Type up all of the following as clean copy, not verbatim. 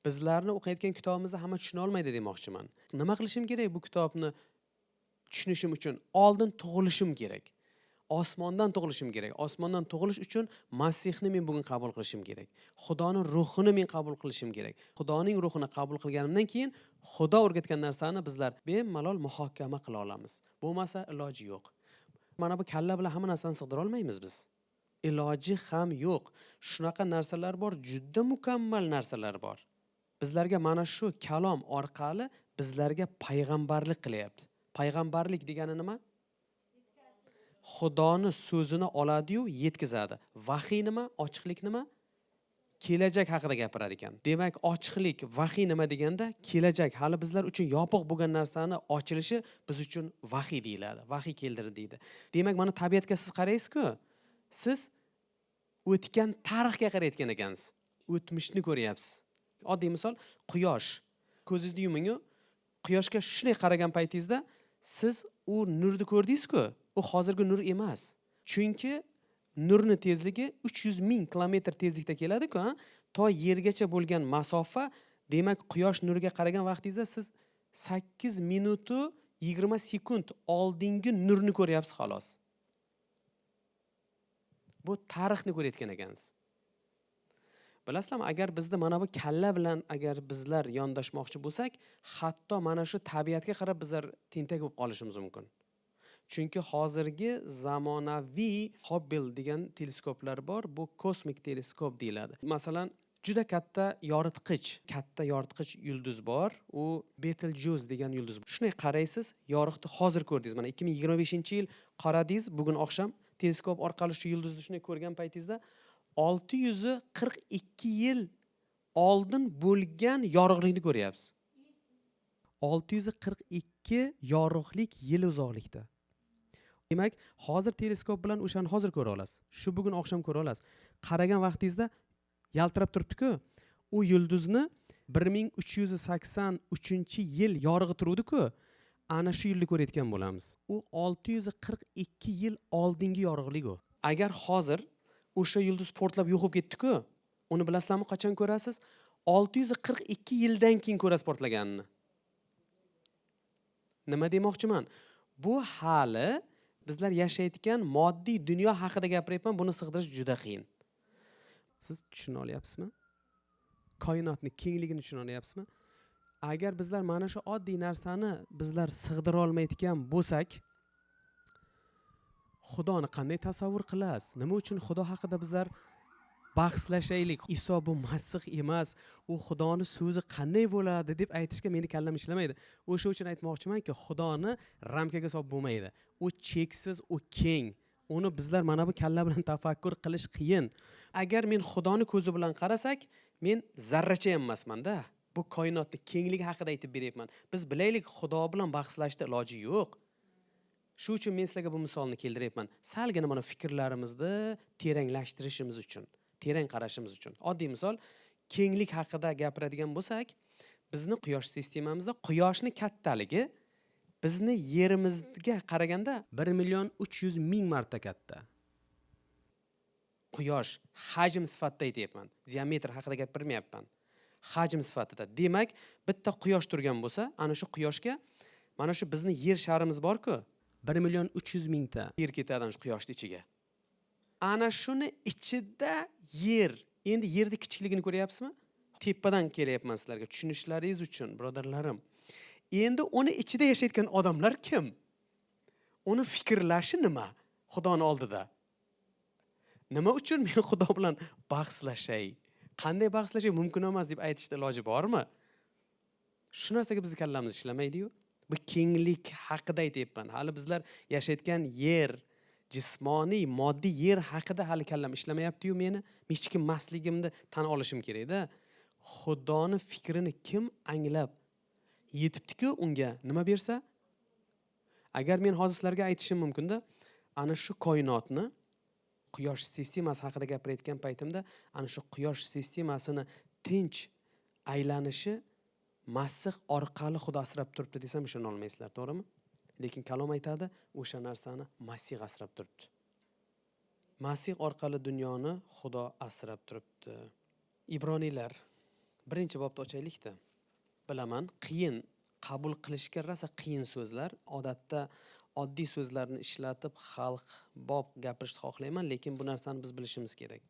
Bizlarni o'qiyotgan kitobimizni hamma tushuna olmaydi demoqchiman. Nima qilishim kerak bu kitobni tushunishim uchun? Oldin tug'ilishim kerak. Osmondan tug'ilishim kerak. Osmondan tug'ilish uchun Masihni men bugun qabul qilishim kerak. Xudoning ruhini men qabul qilishim kerak. Xudoning ruhini qabul qilganimdan keyin Xudo o'rgatgan narsani bizlar bemalol muhokama qila olamiz. Bo'lmasa iloji yo'q. Mana bu kalla bilan hamma narsani sig'dira olmaymiz biz. Iloji ham yo'q. Shunaqa narsalar bor, juda mukammal narsalar bor. Bizlarga mana shu kalom orqali bizlarga payg'ambarlik qilyapti. Payg'ambarlik degani nima? Xudoni so'zini oladi-yu yetkazadi. Vahiy nima? Ochiqlik nima? Kelajak haqida gapirar ekan. Demak, ochiqlik, vahiy nima deganda, kelajak hali bizlar uchun yopiq bo'lgan narsani ochilishi biz uchun vahiy deyiladi. Vahiy keltirdi deydi. Demak, mana tabiatga siz qaraysiz-ku, siz o'tgan tarixga qarayotgan ekansiz. O'tmishni ko'ryapsiz. Oddiy misol, quyosh. Ko'zingizni yuming, quyoshga shunday qaragan paytingizda siz u nurni ko'rdingiz-ku, u hozirgi nur emas. Chunki nurni tezligi 300 ming kilometr tezlikda keladi-ku, to yergacha bo'lgan masofa, demak, quyosh nuriga qaragan vaqtingizda siz 8 minutu 20 sekund oldingi nurni ko'ryapsiz xolos. Bu tarixni ko'rayotgan ekansiz. Bilasizlarmi, agar bizda mana bu kalla bilan agar bizlar yondashmoqchi bo'lsak, hatto mana shu tabiatga qarab bizlar tentak bo'lib qolishimiz mumkin. Chunki hozirgi zamonaviy Hubble degan teleskoplar bor, bu kosmik teleskop deyiladi. Masalan, juda katta yoritqich yulduz bor, u Betelgeuse degan yulduz. Shunday qaraysiz, yoriqni hozir ko'rdingiz. Mana 2025-yil qaradingiz, bugun oqshom teleskop orqali shu yulduzni shunday ko'rgan paytingizda 642 yil oldin bo'lgan yorug'likni ko'ryapsiz. 642 yorug'lik yil uzoqlikda. Demak, hozir teleskop bilan o'shani hozir ko'ra olasiz. Shu bugun oqshom ko'ra olasiz. Qaragan vaqtingizda yaltirab turibdi-ku, u yulduzni 1383-yil yorug'i turuvdi-ku, ana shu yilni ko'rayotgan bo'lamiz. U 642 yil oldingi yorug'lik u. Agar hozir o'sha yulduz portlab yo'q bo'lib ketdi-ku, uni bilasizlarmi qachon ko'rasiz? 642 yildan keyin ko'rasiz portlaganini. Nima demoqchiman? Bu hali bizlar yashayotgan moddiy dunyo haqida gapiryapman, buni sig'dirish juda qiyin. Siz tushuna olyapsizmi? Koinotning kengligini tushuna olyapsizmi? Agar bizlar mana shu oddiy narsani bizlar sig'dira olmayotgan bo'lsak, Xudoni qanday tasavvur qilasiz? Nima uchun Xudo haqida bizlar bahslashaylik? Iso bu Masih emas, u Xudoning so'zi qanday bo'ladi deb aytishga meni kallam ishlamaydi. O'sha uchun aytmoqchimanki, Xudoni ramkaga solib bo'lmaydi. U cheksiz, u keng. Uni bizlar mana bu kalla bilan tafakkur qilish qiyin. Agar men Xudoni ko'zi bilan qarasak, men zarracha emasman-da. Bu koinotning kengligi haqida aytib beryapman. Biz bilaylik, Xudo bilan bahslashda iloji yo'q. Shu uchun men sizlarga bu misolni keltiryapman. Salgina mana fikrlarimizni teranglashtirishimiz uchun, terang qarashimiz uchun. Oddiy misol, kenglik haqida gapiradigan bo'lsak, bizni quyosh sistemamizda quyoshning kattaligi bizni yerimizga qaraganda 1.300.000 marta katta. Quyosh hajm sifatida aytayapman. Diametr haqida gapirmayapman. Hajm sifatida. Demak, bitta quyosh turgan bo'lsa, ana shu quyoshga mana shu bizni yer sharimiz bor-ku, 1.300.000 ta yer ketadi shu quyoshning ichiga. Ana shuni ichida yer. Endi yerning kichikligini ko'ryapsizmi? Tepadan kelyapman sizlarga tushunishlaringiz uchun, birodarlarim. Endi uni ichida yashayotgan odamlar kim? Uni fikrlashi nima? Xudoning oldida. Nima uchun men Xudo bilan bahslashay? Qanday bahslashay mumkin emas deb aytishda iloji bormi? Shu narsaga bizning kallamiz ishlamaydi-yu. Bu kenglik haqida aytayapman. Hali bizlar yashayotgan yer, jismoniy, moddiy yer haqida hali kallam ishlamayapti-yu meni. Hech kim emasligimni tan olishim kerak-da. Xudoning fikrini kim anglab yetibdi-ku unga nima bersa? Agar men hozir sizlarga aytishim mumkin-da, ana shu koinotni quyosh sistemasi haqida gapirayotgan paytimda, ana shu quyosh sistemasini tinch aylanishi Masih orqali Xudo asrab turibdi desam ishona olmaysizlar, to'g'rimi? Lekin kalom aytadi, o'sha narsani Masih asrab turibdi. Masih orqali dunyoni Xudo asrab turibdi. Ibroniylar Birinchi bobni ochaylik-da. Bilaman, qiyin qabul qilishga rosa qiyin so'zlar. Odatda oddiy so'zlarni ishlatib xalq bob gapirishni xohlayman, lekin bu narsani biz bilishimiz kerak.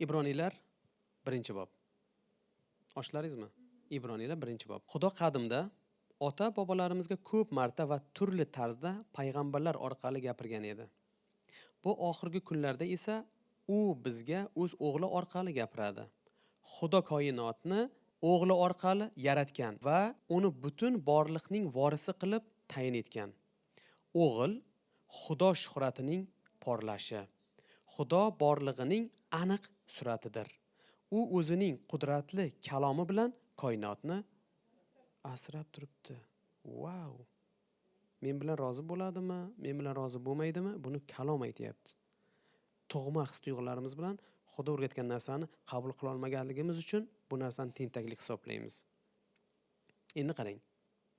Ibroniylar 1-bob. Oshlaringizmi? Ibroniylar 1-bob. Xudo qadimda ota bobolarimizga ko'p marta va turli tarzda payg'ambarlar orqali gapirgan edi. Bu oxirgi kunlarda esa u bizga o'z o'g'li orqali gapiradi. Xudo koinotni o'g'li orqali yaratgan va uni butun borliqning vorisi qilib tayin etgan. O'g'il Xudo shuhratining porlashi, Xudo borlig'ining aniq suratidir. U o'zining qudratli kalomi bilan koinotni asrab turibdi. Wow! Men bilan rozi bo'ladimi, men bilan rozi bo'lmaydimi? Buni kalom aytayapti. Tug'ma his-tuyg'ularimiz bilan Xudo o'rgatgan narsani qabul qila olmaganligimiz uchun bu narsani tentaklik hisoblaymiz. Endi qarang.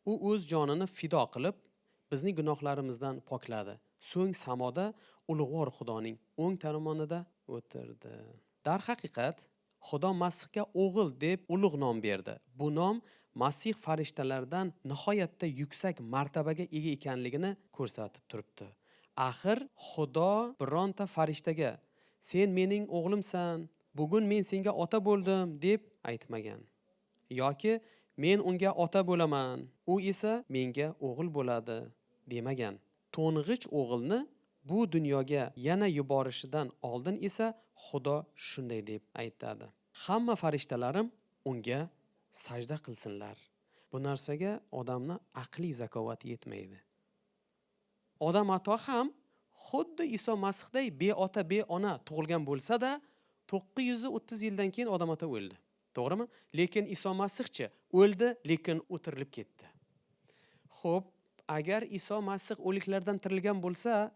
U o'z jonini fido qilib, bizning gunohlarimizdan pokladi. So'ng samoda ulug'vor Xudoning o'ng tomonida o'tirdi. Darhaqiqat, Xudo Masihga o'g'il deb ulug' nom berdi. Bu nom Masih farishtalardan nihoyatda yuksak martabaga ega ekanligini ko'rsatib turibdi. Axir Xudo bironta farishtaga "Sen mening o'g'limsan, bugun men senga ota bo'ldim" deb aytmagan. Yoki "Men unga ota bo'laman, u esa menga o'g'il bo'ladi" demagan. To'ng'ich o'g'ilni bu dunyoga yana yuborishidan oldin esa Xudo shunday deb aytadi: "Hamma farishtalarim unga sajda qilsinlar." Bu narsaga odamning aqliy zakovati yetmaydi. Odam ato ham xuddi Iso Masihday beota beona tug'ilgan bo'lsa-da, 930 yildan keyin odam ota o'ldi. To'g'rimi? Lekin Iso Masihchi o'ldi, lekin o'tirilib ketdi. Xo'p, agar Iso Masih o'liklardan tirilgan bo'lsa,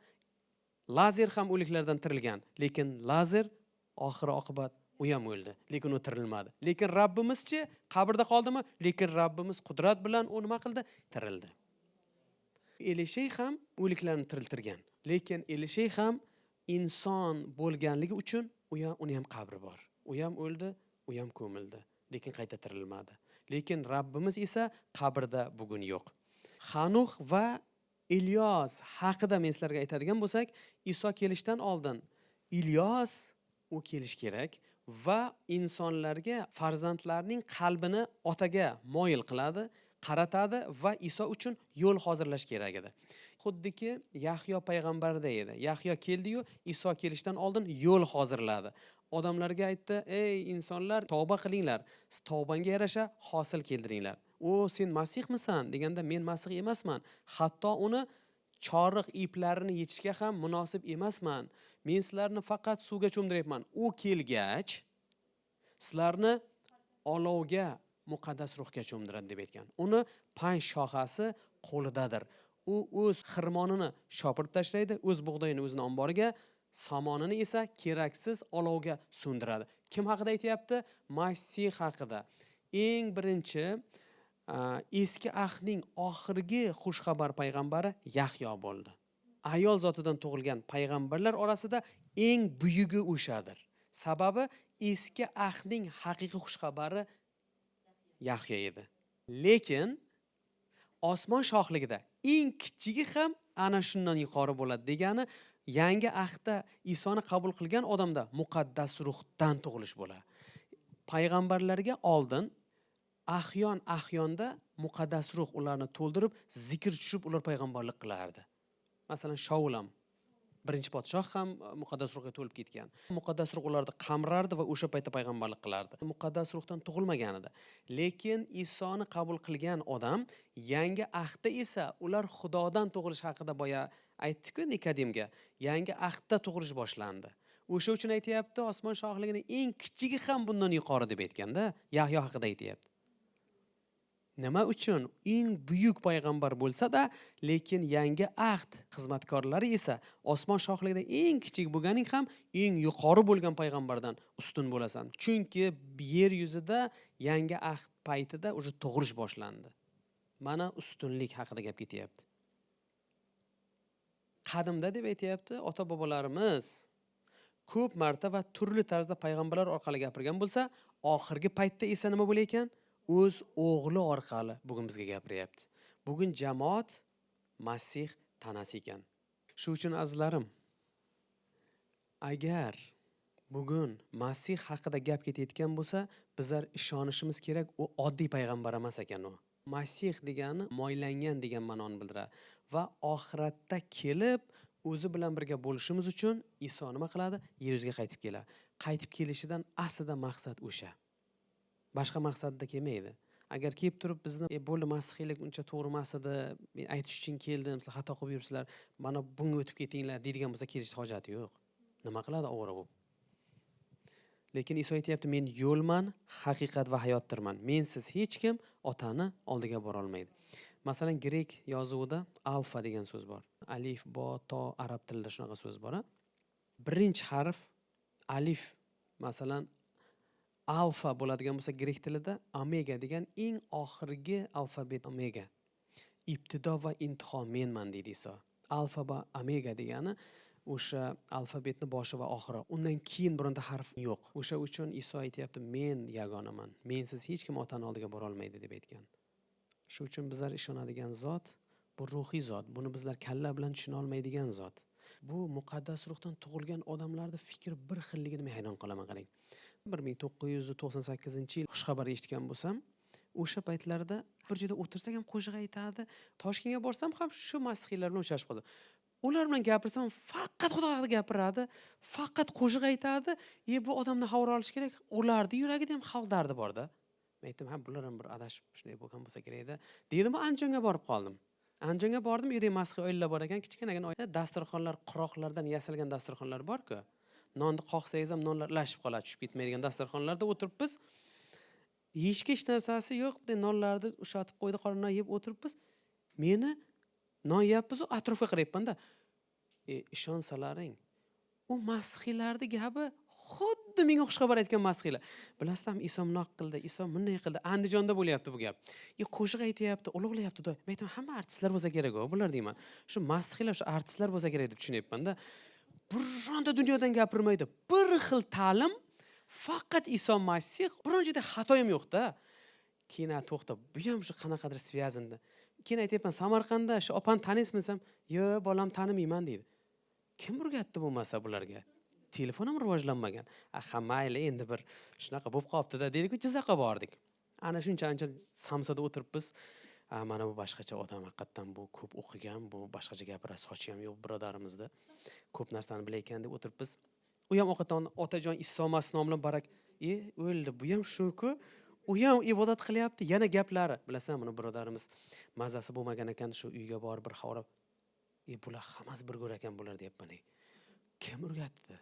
Lazer ham o'liklardan tirilgan, lekin Lazer oxir oqibat u ham o'ldi, lekin u tirilmadi. Lekin Rabbimizchi qabrda qoldimi? Lekin Rabbimiz qudrat bilan u nima qildi? Tirildi. Elishey ham o'liklarni tiriltirgan, lekin Elishey ham inson bo'lganligi uchun uni ham qabri bor. U ham o'ldi, u ham ko'mildi, lekin qayta tirilmadi. Lekin Rabbimiz esa qabrda bugun yo'q. Xanuh va Ilyos haqida men sizlarga aytadigan bo'lsak, Iso kelishdan oldin Ilyos u kelish kerak va insonlarga farzandlarning qalbini otaga moyil qiladi, qaratadi va Iso uchun yo'l hozirlash kerak edi. Xuddiki Yahyo payg'ambarda edi. Yahyo keldi-yu, Iso kelishdan oldin yo'l hozirladi. Odamlarga aytdi: "Ey insonlar, tavba qilinglar. Siz tavbanga yarasha hosil keltiringlar." "O, sen Masihmisan?" deganda, "Men Masih emasman. Hatto uni choriq iplarini yechishga ham munosib emasman. Men sizlarni faqat suvga cho'mdiryapman. U kelgach, sizlarni olovga, muqaddas ruhga cho'mdiradi" deb aytgan. Uni pan shoxasi qo'lidadir. U o'z xirmonini shopirib tashlaydi, o'z bug'doyini o'zining omboriga, somonini esa keraksiz olovga so'ndiradi. Kim haqida aytayapti? Masih haqida. Eng birinchi eski ahdning oxirgi xushxabar payg'ambari Yahyo bo'ldi. Ayol zotidan tug'ilgan payg'ambarlar orasida eng buyugi o'shadir. Sababi eski ahdning haqiqiy xushxabari Yahyo edi. Lekin osmon shohligida eng kichigi ham ana shundan yuqori bo'ladi degani, yangi ahdda Isoni qabul qilgan odamda muqaddas ruhdan tug'ilish bo'ladi. Payg'ambarlarga oldin ahyonda muqaddas ruh ularni to'ldirib, zikr tushib ular payg'ambarlik qilardi. Masalan, Shaul ham, birinchi podshoh ham muqaddas ruhga to'lib ketgan. Muqaddas ruh ularni qamrardi va o'sha paytda payg'ambarlik qilardi. Muqaddas ruhdan tug'ilmagan edi. Lekin Isoni qabul qilgan odam yangi ahdda esa ular Xudodan tug'ilish haqida boya aytdi-ku Nikodimga, yangi ahdda tug'ilish boshlandi. O'sha uchun aytayapti, osmon shohligining eng kichigi ham bundan yuqori deb aytganda, Yahyo haqida aytayapti. Nima uchun? Eng buyuk payg'ambar bo'lsa-da, lekin yangi ahd xizmatkorlari esa osmon shohligida eng kichik bo'lganing ham eng yuqori bo'lgan payg'ambardan ustun bo'lasan. Chunki yer yuzida yangi ahd paytida o'sha tug'ilish boshlandi. Mana ustunlik haqida gap ketyapti. Qadimda deb aytayapti, ota-bobolarimiz ko'p marta va turli tarzda payg'ambarlar orqali gapirgan bo'lsa, oxirgi paytda esa nima bo'lar ekan? O'z o'g'li orqali bugun bizga gapiryapti. Bugun jamoat Masih tanasi ekan. Shu uchun azizlarim, agar bugun Masih haqida gap ketayotgan bo'lsa, bizlar ishonishimiz kerak, u oddiy payg'ambar emas ekan u. Masih degani moylangan degan ma'noni bildiradi va oxiratda kelib o'zi bilan birga bo'lishimiz uchun Iso nima qiladi? Yer yuziga qaytib keladi. Qaytib kelishidan aslida maqsad o'sha. Boshqa maqsadda kelmaydi. Agar kelib turib bizni bo'ldi masihiylik uncha to'g'ri emas edi, men aytish uchun keldim, sizlar xato qilib yuribsizlar, mana bunga o'tib ketinglar deydigan bo'lsa kelish hojati yo'q. Nima qiladi ovora bo'lib? Lekin Iso aytayapti, men yo'lman, haqiqat va hayotdirman. Mensiz hech kim otani oldiga bora olmaydi. Masalan, grek yozuvida alfa degan so'z bor. Alif, bo, to, arab tilida shunaqa so'z bor. Birinchi harf alif, masalan, alfa bo'ladigan bo'lsa grek tilida omega degan eng oxirgi alfabet omega. Ibtido va intiho menman deydi Iso. Alfa va omega degani o'sha alfabetni boshi va oxiri. Undan keyin bironta harf yo'q. O'sha uchun Iso aytayapti, men yagonaman. Mensiz hech kim otani oldiga bora olmaydi deb aytgan. Shu uchun bizlar ishonadigan zot bu ruhiy zot. Buni bizlar kalla bilan tushuna olmaydigan zot. Bu muqaddas ruhdan tug'ilgan odamlarning fikri bir xilligini men hayron qolaman, qarang. 1998-yil xushxabar eshitgan bo'lsam, o'sha paytlarda bir joyda o'tirsak ham qo'shiq aytadi. Toshkentga borsam ham shu masihiylar bilan uchrashib qoldim. Ular bilan gapirsam faqat Xudo haqida gapiradi, faqat qo'shiq aytadi. Bu odamni xabar olish kerak. Ularning yuragida ham xalq dardi bor-da. Men aytdim, ha bular ham bir adashib shunday bo'lgan bo'lsa kerak-da. Dedim, Andijonga borib qoldim. Andijonga bordim, u yerda mashiy oilalar bor ekan, kichkinagina oila, dasturxonlar, quroqlardan yasalgan dasturxonlar bor-ku. Nonni qoqsangiz ham nonlar lashib qoladi, tushib ketmaydigan dasturxonlarda o'tiribmiz. Yeyishga hech narsasi yo'q, bunday nonlarni ushatib qo'ydi, qorindan yeb o'tiribmiz. Meni non yeyapmiz, atrofga qarayapman-da. Ishonsalaring, u masihiylarning gapi xuddi menga xushxabar aytgan masihiylar. Bilasizmi, Iso bunoq qildi, Iso bunday qildi. Andijonda bo'lyapti bu gap. Qo'shiq aytayapti, ulug'layapti-da. Men aytaman, hamma artistlar bo'lsa kerak-ku, bular deyman. Shu masihiylar, shu artistlar bo'lsa kerak deb tushunyapman-da. Bironta dunyodan gapirmaydi. Bir xil ta'lim, faqat Iso Masih, biron joyda xato ham yo'q-da. Keyin to'xta, bu ham shu qanaqadir svyazinda. Keyin aytayapman, Samarqandda shu opani taniysizmi desam, "Yo'q, bolam tanimayman" deydi. Kim o'rgatdi bo'lmasa bularga? Telefon ham rivojlanmagan. Ha, mayli, endi bir shunaqa bo'lib qolibdi-da, deydi-ku, Jizzaxga bordik. Ana shuncha-ancha samsada o'tiribmiz. Mana bu boshqacha odam, haqiqatan bu ko'p o'qigan, bu boshqacha gapira, sochi ham yo'q birodarimizda. Ko'p narsani bilayotgan deb o'tiribmiz. U ham ovqatdan otajon Iso Masih bilan barak, o'ldi, bu ham shu-ku. U ham ibodat qilyapti, yana gaplari. Bilasan, buni birodarimiz mazasi bo'lmagan ekan, shu uyga borib bir xavrab, bular hammasi bir go'r ekan bular deyapman. Kim o'rgatdi?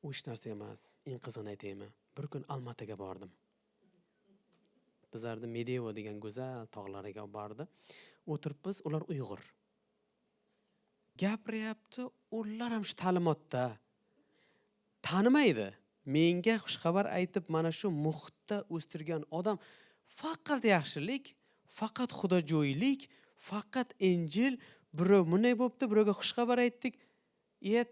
U hech narsa emas. Eng qizig'ini aytaymi? Bir kun Almataga bordim. Bizlarda Medevo degan go'zal tog'lariga bordi. O'tiribmiz, ular Uyg'ur. Gapiryapti, ular ham shu ta'limotda. Tanimaydi. Menga xushxabar aytib, mana shu muhitda o'stirgan odam faqat yaxshilik, faqat xudojo'ylik, faqat Injil, birov bunday bo'pti, birovga xushxabar aytdik.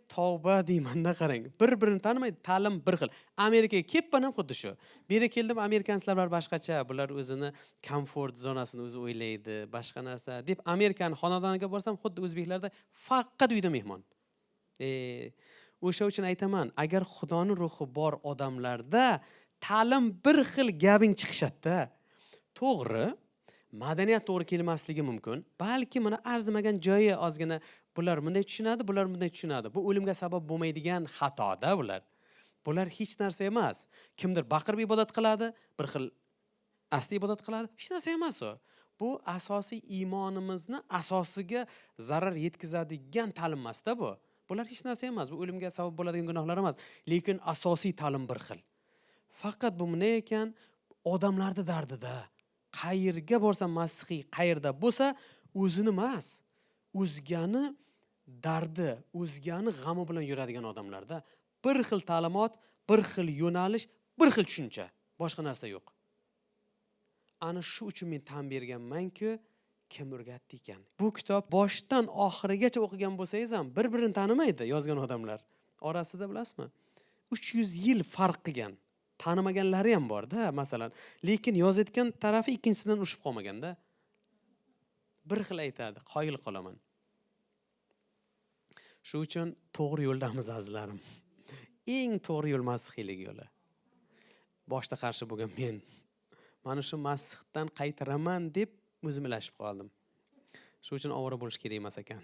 Tavba deyman-da, qarang. Bir-birini tanimaydi, ta'lim bir xil. Amerikaga kelibman ham xuddi shu. Bu yerga keldim, amerikanlar boshqacha, bular o'zini komfort zonasini o'zi o'ylaydi, boshqa narsa deb Amerikan xonadoniga borsam, xuddi o'zbeklarda faqat uyda mehmon. O'sha uchun aytaman, agar Xudoning ruhi bor odamlarda ta'lim bir xil gaping chiqishadi-da. To'g'ri, madaniyat to'g'ri kelmasligi mumkin. Balki mana arzimagan joyi ozgina bular bunday tushunadi, bular bunday tushunadi. Bu o'limga sabab bo'lmaydigan xatoda bular. Bular hech narsa emas. Kimdir baqirib ibodat qiladi, bir xil asta ibodat qiladi. Hech narsa emas u. Bu asosiy iymonimizni asosiga zarar yetkazadigan ta'lim emas-da bu. Bular hech narsa emas. Bu o'limga sabab bo'ladigan gunohlar emas. Lekin asosiy ta'lim bir xil. Faqat bu nima ekan? Odamlarning dardida. Qayerga borsa masihiy, qayerda bo'lsa, o'zini emas, o'zgani dardi, o'zgani g'ami bilan yuradigan odamlarda bir xil ta'limot, bir xil yo'nalish, bir xil tushuncha, boshqa narsa yo'q. Ana shu uchun men tan berganmanki, kim o'rgatdi ekan? Bu kitob boshdan oxirigacha o'qigan bo'lsangiz ham bir-birini tanimaydi yozgan odamlar. orasida bilasizmi? 300 yil farq qilgan. Tanimaganlari ham bor-da, masalan. Lekin yozayotgan tarafi ikkinchisi bilan urushib qolmagan-da. Bir xil aytadi, qoyil qolaman. Shu uchun to'g'ri yo'ldamiz azizlarim. Eng to'g'ri yo'l masihiylik yo'li. Boshda qarshi bo'lgan men. Mana shu masihdan qaytaraman deb o'zim ilashib qoldim. Shu uchun ovora bo'lish kerak emas ekan.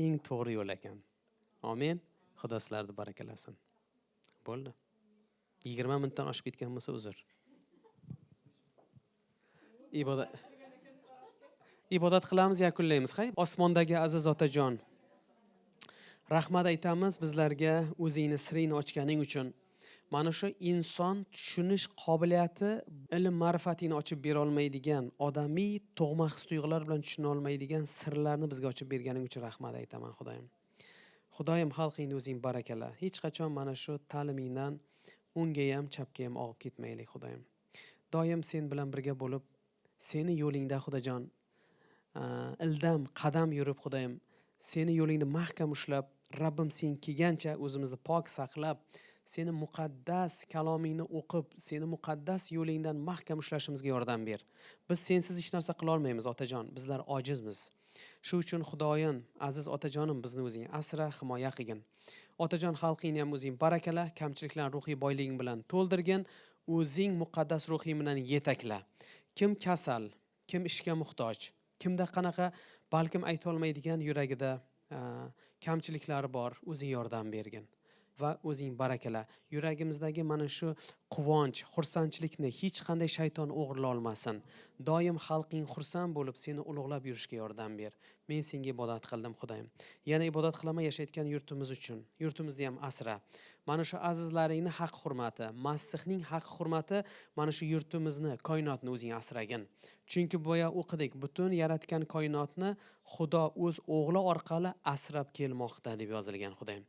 Eng to'g'ri yo'l ekan. Amin. Xudo sizlarni barakalasin. Bo'ldi. 20 minutdan oshib ketgan bo'lsa uzr. Ibodat qilamiz, yakunlaymiz. Osmondagi aziz otajon, rahmat aytamiz bizlarga o'zingni siringni ochganing uchun. Mana shu inson tushunish qobiliyati, ilm ma'rifatini ochib bera olmaydigan, odamiy tug'ma his-tuyg'ular bilan tushuna olmaydigan sirlarni bizga ochib berganing uchun rahmat aytaman, Xudoyim. Xudoyim, xalqingni o'zing barakala. Hech qachon mana shu ta'limingdan o'ngga ham, chapga ham og'ib ketmaylik, Xudoyim. Doim sen bilan birga bo'lib, seni yo'lingda, Xudojon, ildam qadam yurib, Xudoyim, seni yo'lingni mahkam ushlab, Rabbim sen kelgancha o'zimizni pok saqlab, seni muqaddas kalomingni o'qib, seni muqaddas yo'lingdan mahkam ushlashimizga yordam ber. Biz sensiz hech narsa qila olmaymiz, otajon. Bizlar ojizmiz. Shu uchun Xudoyim, aziz otajonim, bizni o'zing asra, himoya qilgin. Otajon, xalqingni ham o'zing barakala, kamchiliklarni ruhiy boyliging bilan to'ldirgin, o'zing muqaddas ruhing bilan yetakla. Kim kasal, kim ishga muhtoj, kimda qanaqa balkim ayta olmaydigan yuragida kamchiliklari bor, o'zing yordam bergin. Va o'zing barakala. Yuragimizdagi mana shu quvonch, xursandchilikni hech qanday shayton o'g'irla olmasin. Doim xalqing xursand bo'lib, seni ulug'lab yurishga yordam ber. Men senga ibodat qildim, Xudoyim. Yana ibodat qilaman yashayotgan yurtimiz uchun. Yurtimizni ham asra. Mana shu azizlaringni haq hurmati, Masihning haq hurmati mana shu yurtimizni, koinotni o'zing asragin. Chunki boya o'qidik, butun yaratgan koinotni Xudo o'z o'g'li orqali asrab kelmoqda deb yozilgan, Xudoyim.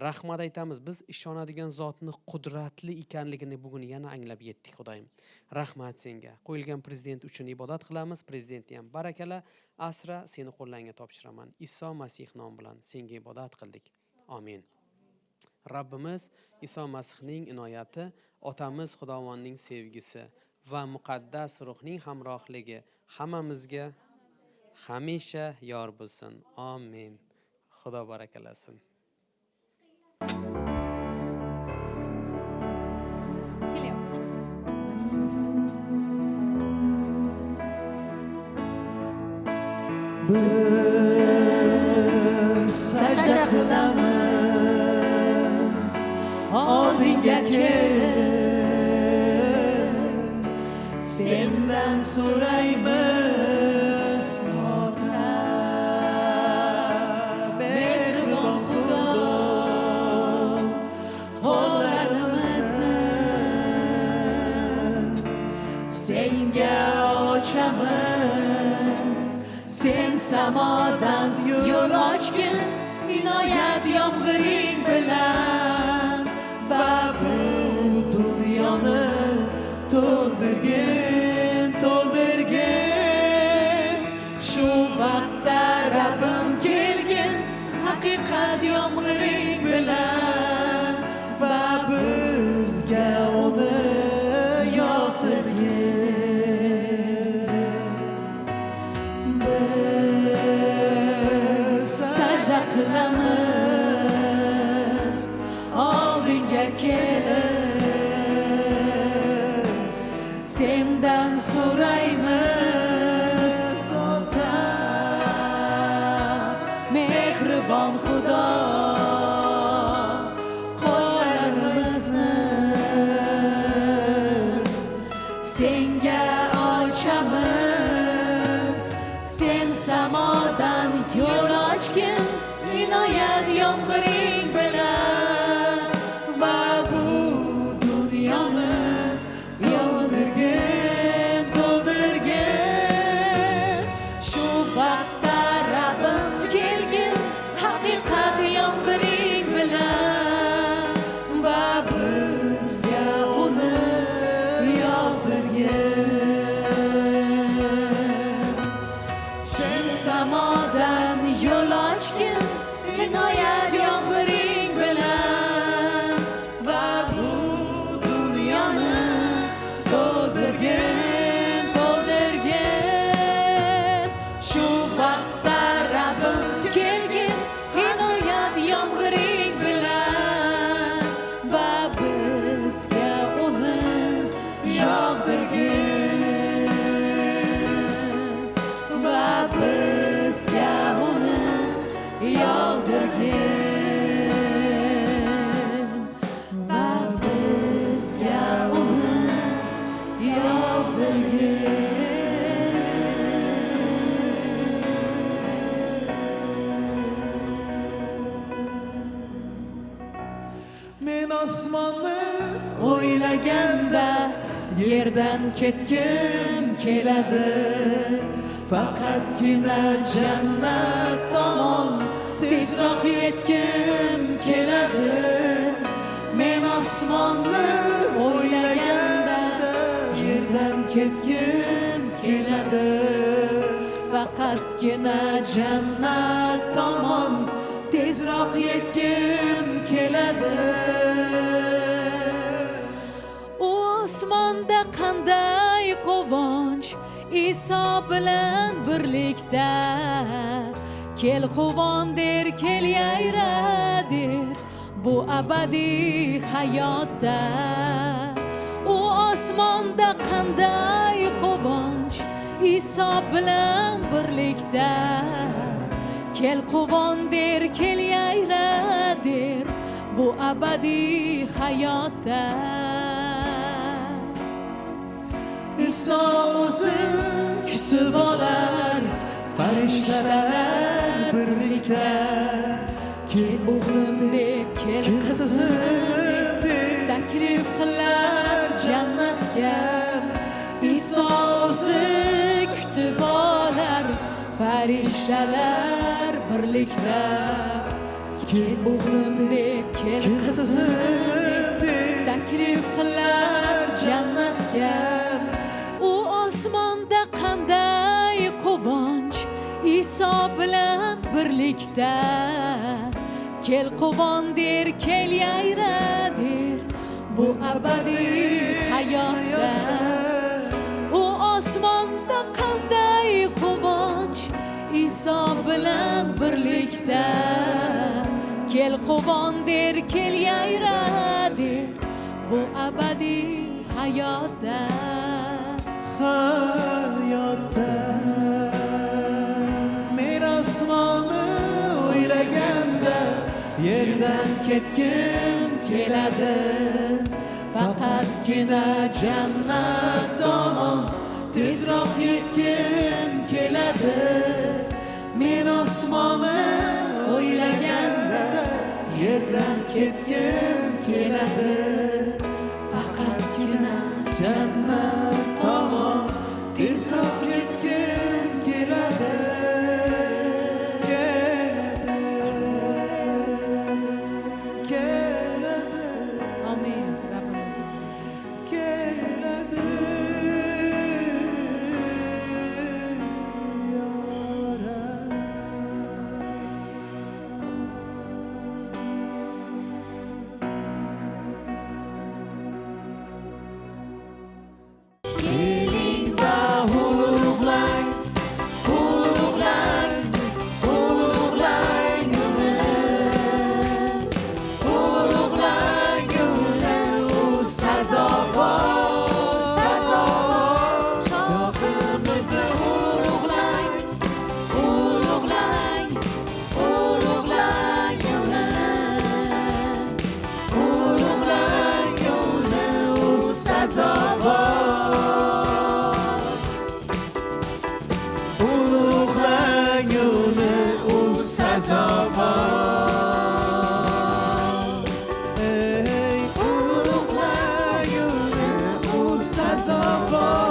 Rahmat aytamiz, biz ishonadigan zotni qudratli ekanligini bugun yana anglab yetdik, Xudoyim. Rahmat senga. Qo'yilgan prezident uchun ibodat qilamiz. Prezidentni ham barakala, asra, seni qo'llariga topshiraman. Iso Masih nom bilan senga ibodat qildik. Amin. Rabbimiz Iso Masihning inoyati, otamiz Xudovonning sevgisi va muqaddas ruhning hamrohligi hammamizga hamisha yor bo'lsin. Amin. Xudo barakalasin. Biz sajda qilamiz oldinga kelib, sendan so'raymiz Ota, mehribon Xudo, qo'llarimizni senga ochamiz. Sen samodan yo'l ochgin, inoyat yomg'iring bilan va bu dunyoni to'ldirgin, to'ldirgin. Shu vaqtda Rabbim kelgin, haqiqat yomg'iring bilan va bizga uni yoqtirgin. Sajda qilamiz oldinga kelib, sendan so'raymiz Ota, mehribon Xudo, qo'llarimizni senga ochamiz. Sen samodan yo'l ochgin, inoyat yomg'iring bilan va bu dunyoni yo'ldirgin, to'ldirgin. Shu vaqtda Rabbim kelgin, haqiqat yomg'iring bilan va bizga uni yo'ldirgin. Sen samodan yo'l ochgin, inoyat yomg'iring yog'dirgin va bizga uni yog'dirgin va bizga uni yog'dirgin. Men osmonni O'ylaganda yerdan ketgim keladi, faqatgina jannat tomon tezroq yetgim keladi. men osmonni O'ylaganda yerdan ketgim keladi, faqatgina jannat tomon tezroq yetgim keladi. U osmonda qanday quvonch, Iso bilan birlikda. Kel quvon der, kel yayra der, bu abadiy hayotda. U osmonda qanday quvonch, Iso bilan birlikda. Kel quvon der, kel yayra der, bu abadiy hayotda. Iso o'zi Kutib olar farishtalar birlikda. Kel o'g'lim deb, kel qizim deb, taklif qilar jannatga. Iso o'zi kutib olar farishtalar birlikda. Kel o'g'lim deb, kel qizim deb, taklif qilar jannatga. U osmonda qanday quvonch, Iso bilan birlikda. Kel quvon der, kel yayra der, bu abadiy hayotda. U osmonda qanday quvonch, Iso bilan birlikda. Kel quvon der, kel yayra der, bu abadiy hayotda. hayotda men osmonni o'ylaganda yerdan ketgim keladi, faqatgina jannat tomon tezroq yetgim keladi. men osmonni o'ylaganda yerdan ketgim keladi, faqatgina jannat tomon tezroq yetgim keladi. Keladi, Amin. Rabbimiz keladi. keling va ulug'lang, ulug'lang, ulug'lang uni. Ulug'lang uni, u sazovor, sazovor. Shohimizni ulug'lang, ulug'lang, ulug'lang uni. Ulug'lang uni, u sazovor. Ulug'lang uni, u sazovor. Ey, ulug'lang uni, u sazovor.